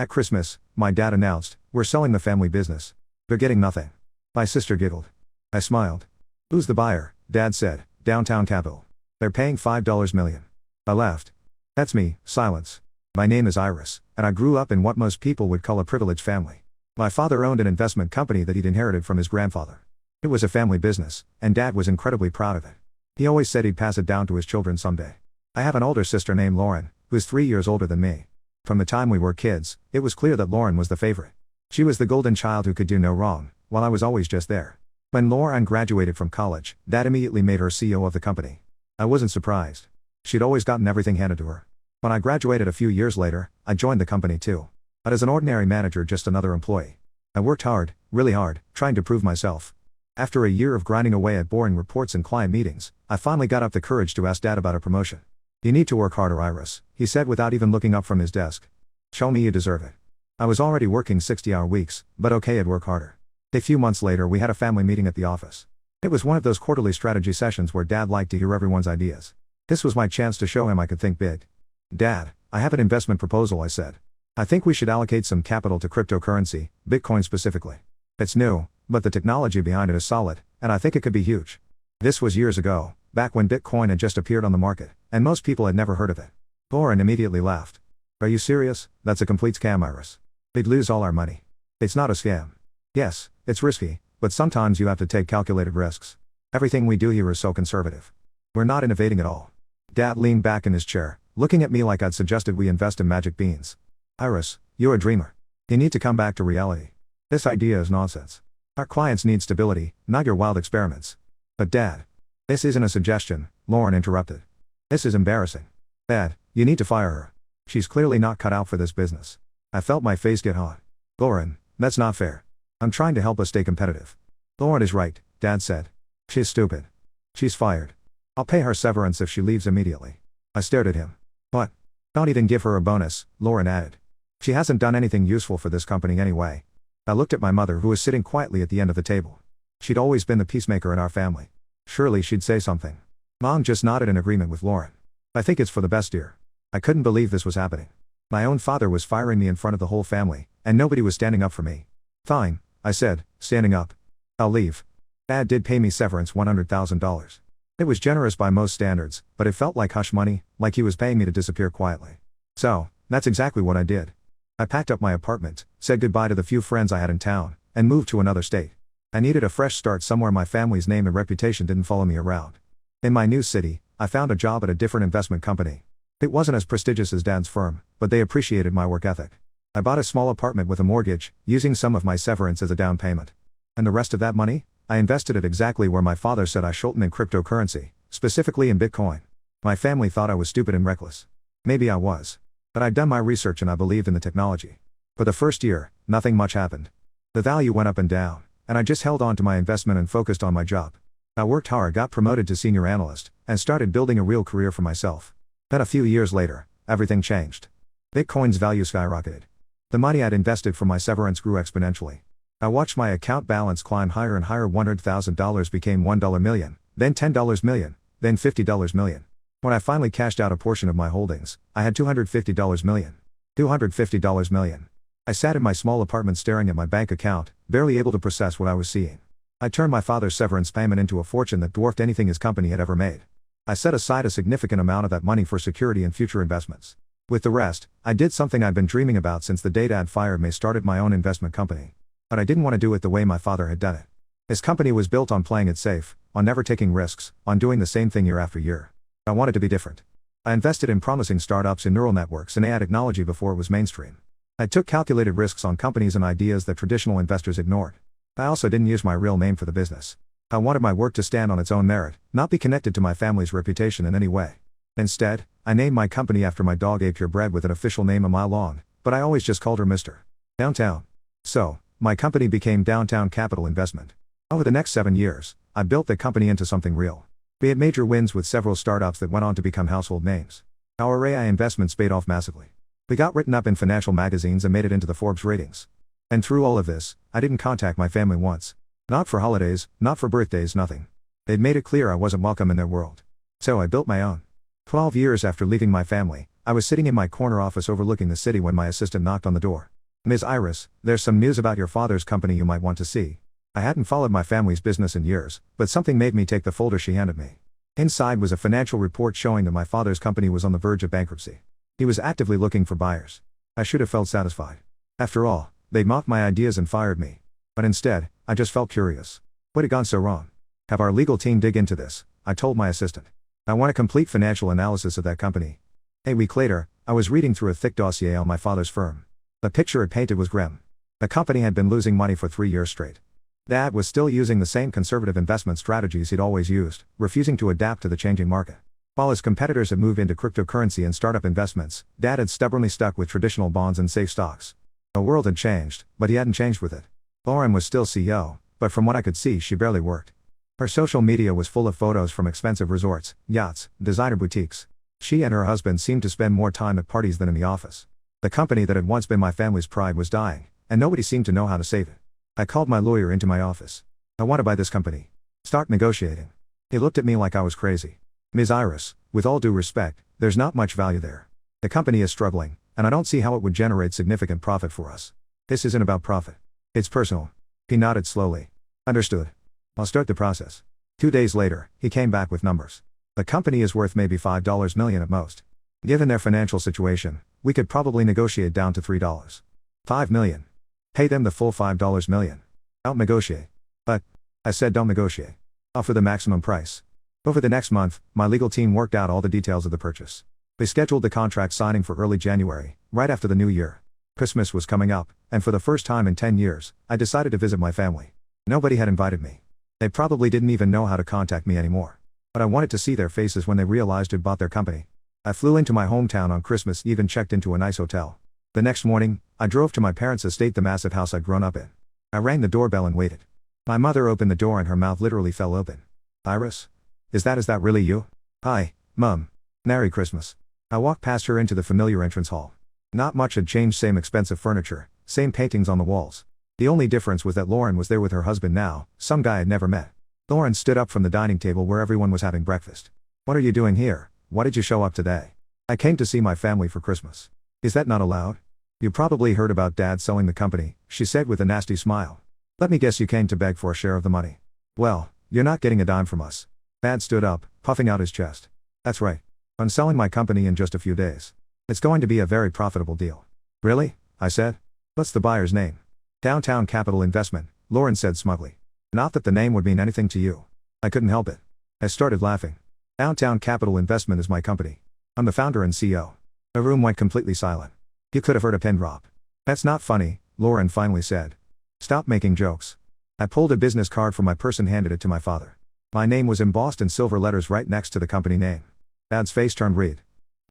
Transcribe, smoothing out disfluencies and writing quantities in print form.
At Christmas, my dad announced, "We're selling the family business. They're getting nothing." My sister giggled. I smiled. "Who's the buyer?" Dad said. "Downtown Capital. They're paying $5 million." I laughed. "That's me." Silence. "My name is Iris, and I grew up in what most people would call a privileged family. My father owned an investment company that he'd inherited from his grandfather. It was a family business, and Dad was incredibly proud of it. He always said he'd pass it down to his children someday. I have an older sister named Lauren, who's 3 years older than me. From the time we were kids, it was clear that Lauren was the favorite. She was the golden child who could do no wrong, while I was always just there. When Lauren graduated from college, Dad immediately made her CEO of the company. I wasn't surprised. She'd always gotten everything handed to her. When I graduated a few years later, I joined the company too. But as an ordinary manager, just another employee. I worked hard, really hard, trying to prove myself. After a year of grinding away at boring reports and client meetings, I finally got up the courage to ask Dad about a promotion. "You need to work harder, Iris," he said without even looking up from his desk. "Show me you deserve it." I was already working 60-hour weeks, but okay, I'd work harder. A few months later, we had a family meeting at the office. It was one of those quarterly strategy sessions where Dad liked to hear everyone's ideas. This was my chance to show him I could think big. "Dad, I have an investment proposal," I said. "I think we should allocate some capital to cryptocurrency, Bitcoin specifically. It's new, but the technology behind it is solid, and I think it could be huge." This was years ago, back when Bitcoin had just appeared on the market, and most people had never heard of it. Lauren immediately laughed. "Are you serious? That's a complete scam, Iris. They'd lose all our money." "It's not a scam. Yes, it's risky, but sometimes you have to take calculated risks. Everything we do here is so conservative. We're not innovating at all." Dad leaned back in his chair, looking at me like I'd suggested we invest in magic beans. "Iris, you're a dreamer. You need to come back to reality. This idea is nonsense. Our clients need stability, not your wild experiments." "But Dad..." "This isn't a suggestion," Lauren interrupted. "This is embarrassing. Dad, you need to fire her. She's clearly not cut out for this business." I felt my face get hot. "Lauren, that's not fair. I'm trying to help us stay competitive." "Lauren is right," Dad said. "She's stupid. She's fired. I'll pay her severance if she leaves immediately." I stared at him. "What? Don't even give her a bonus," Lauren added. "She hasn't done anything useful for this company anyway." I looked at my mother, who was sitting quietly at the end of the table. She'd always been the peacemaker in our family. Surely she'd say something. Mom just nodded in agreement with Lauren. "I think it's for the best, dear." I couldn't believe this was happening. My own father was firing me in front of the whole family, and nobody was standing up for me. "Fine," I said, standing up. "I'll leave." Dad did pay me severance $100,000. It was generous by most standards, but it felt like hush money, like he was paying me to disappear quietly. So, that's exactly what I did. I packed up my apartment, said goodbye to the few friends I had in town, and moved to another state. I needed a fresh start somewhere my family's name and reputation didn't follow me around. In my new city, I found a job at a different investment company. It wasn't as prestigious as Dad's firm, but they appreciated my work ethic. I bought a small apartment with a mortgage, using some of my severance as a down payment. And the rest of that money? I invested it exactly where my father said I shouldn't, in cryptocurrency, specifically in Bitcoin. My family thought I was stupid and reckless. Maybe I was. But I'd done my research and I believed in the technology. For the first year, nothing much happened. The value went up and down, and I just held on to my investment and focused on my job. I worked hard, got promoted to senior analyst, and started building a real career for myself. Then a few years later, everything changed. Bitcoin's value skyrocketed. The money I'd invested from my severance grew exponentially. I watched my account balance climb higher and higher. $100,000 became $1 million, then $10 million, then $50 million. When I finally cashed out a portion of my holdings, I had $250 million. $250 million. I sat in my small apartment staring at my bank account, barely able to process what I was seeing. I turned my father's severance payment into a fortune that dwarfed anything his company had ever made. I set aside a significant amount of that money for security and future investments. With the rest, I did something I'd been dreaming about since the day Dad fired me. Started my own investment company. But I didn't want to do it the way my father had done it. His company was built on playing it safe, on never taking risks, on doing the same thing year after year. I wanted to be different. I invested in promising startups in neural networks and AI technology before it was mainstream. I took calculated risks on companies and ideas that traditional investors ignored. I also didn't use my real name for the business. I wanted my work to stand on its own merit, not be connected to my family's reputation in any way. Instead, I named my company after my dog A Purebred, with an official name a mile long, but I always just called her Mr. Downtown. So, my company became Downtown Capital Investment. Over the next 7 years, I built the company into something real. We had major wins with several startups that went on to become household names. Our AI investments paid off massively. We got written up in financial magazines and made it into the Forbes ratings. And through all of this, I didn't contact my family once. Not for holidays, not for birthdays, nothing. They'd made it clear I wasn't welcome in their world. So I built my own. 12 years after leaving my family, I was sitting in my corner office overlooking the city when my assistant knocked on the door. "Ms. Iris, there's some news about your father's company you might want to see." I hadn't followed my family's business in years, but something made me take the folder she handed me. Inside was a financial report showing that my father's company was on the verge of bankruptcy. He was actively looking for buyers. I should have felt satisfied. After all, they'd mocked my ideas and fired me. But instead, I just felt curious. What had gone so wrong? "Have our legal team dig into this," I told my assistant. "I want a complete financial analysis of that company." A week later, I was reading through a thick dossier on my father's firm. The picture it painted was grim. The company had been losing money for 3 years straight. Dad was still using the same conservative investment strategies he'd always used, refusing to adapt to the changing market. While his competitors had moved into cryptocurrency and startup investments, Dad had stubbornly stuck with traditional bonds and safe stocks. The world had changed, but he hadn't changed with it. Lauren was still CEO, but from what I could see, she barely worked. Her social media was full of photos from expensive resorts, yachts, designer boutiques. She and her husband seemed to spend more time at parties than in the office. The company that had once been my family's pride was dying, and nobody seemed to know how to save it. I called my lawyer into my office. "I want to buy this company. Start negotiating." He looked at me like I was crazy. "Ms. Iris, with all due respect, there's not much value there. The company is struggling, and I don't see how it would generate significant profit for us. This isn't about profit. It's personal." He nodded slowly. "Understood. I'll start the process." 2 days later, he came back with numbers. "The company is worth maybe $5 million at most. Given their financial situation, we could probably negotiate down to $3.5 million. Pay them the full $5 million. Don't negotiate." "But," I said, "don't negotiate. Offer the maximum price." Over the next month, my legal team worked out all the details of the purchase. They scheduled the contract signing for early January, right after the new year. Christmas was coming up, and for the first time in 10 years, I decided to visit my family. Nobody had invited me. They probably didn't even know how to contact me anymore. But I wanted to see their faces when they realized I'd bought their company. I flew into my hometown on Christmas Eve and checked into a nice hotel. The next morning, I drove to my parents' estate, the massive house I'd grown up in. I rang the doorbell and waited. My mother opened the door and her mouth literally fell open. "Iris? Is that really you?" "Hi, Mum. Merry Christmas." I walked past her into the familiar entrance hall. Not much had changed, same expensive furniture, same paintings on the walls. The only difference was that Lauren was there with her husband now, some guy I'd never met. Lauren stood up from the dining table where everyone was having breakfast. "What are you doing here? Why did you show up today?" "I came to see my family for Christmas." "Is that not allowed?" "You probably heard about Dad selling the company," she said with a nasty smile. "Let me guess you came to beg for a share of the money." "Well, you're not getting a dime from us." Dad stood up, puffing out his chest. "That's right. I'm selling my company in just a few days. It's going to be a very profitable deal." "Really?" I said. "What's the buyer's name?" "Downtown Capital Investment," Lauren said smugly. "Not that the name would mean anything to you." I couldn't help it. I started laughing. "Downtown Capital Investment is my company. I'm the founder and CEO." The room went completely silent. You could have heard a pin drop. "That's not funny," Lauren finally said. "Stop making jokes." I pulled a business card from my purse and handed it to my father. My name was embossed in silver letters right next to the company name. Dad's face turned red.